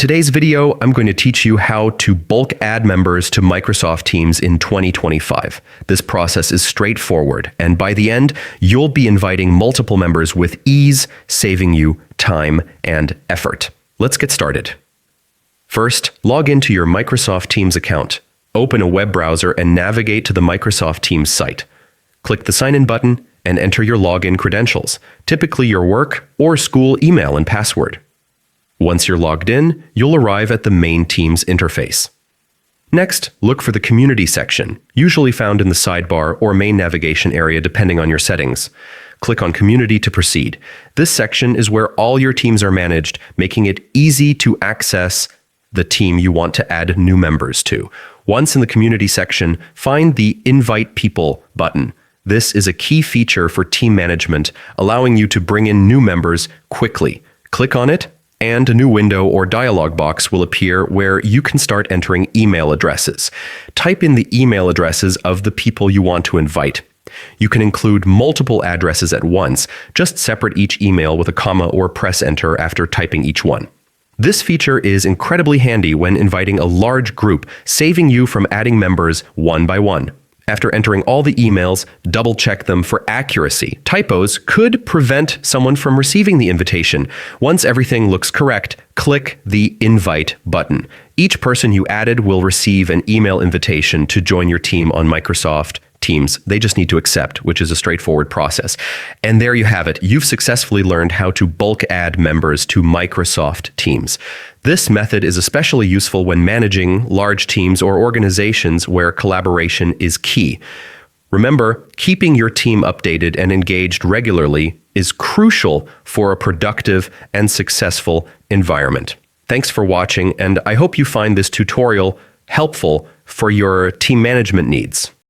today's video, I'm going to teach you how to bulk add members to Microsoft Teams in 2025. This process is straightforward, and by the end, you'll be inviting multiple members with ease, saving you time and effort. Let's get started. First, log into your Microsoft Teams account. Open a web browser and navigate to the Microsoft Teams site. Click the Sign In button and enter your login credentials, typically your work or school email and password. Once you're logged in, you'll arrive at the main Teams interface. Next, look for the Community section, usually found in the sidebar or main navigation area depending on your settings. Click on Community to proceed. This section is where all your teams are managed, making it easy to access the team you want to add new members to. Once in the Community section, find the Invite People button. This is a key feature for team management, allowing you to bring in new members quickly. Click on it, and a new window or dialog box will appear where you can start entering email addresses. Type in the email addresses of the people you want to invite. You can include multiple addresses at once. Just separate each email with a comma or press enter after typing each one. This feature is incredibly handy when inviting a large group, saving you from adding members one by one. After entering all the emails, double-check them for accuracy. Typos could prevent someone from receiving the invitation. Once everything looks correct, click the Invite button. Each person you added will receive an email invitation to join your team on Microsoft Teams. They just need to accept, which is a straightforward process. And there you have it. You've successfully learned how to bulk add members to Microsoft Teams. This method is especially useful when managing large teams or organizations where collaboration is key. Remember, keeping your team updated and engaged regularly is crucial for a productive and successful environment. Thanks for watching, and I hope you find this tutorial helpful for your team management needs.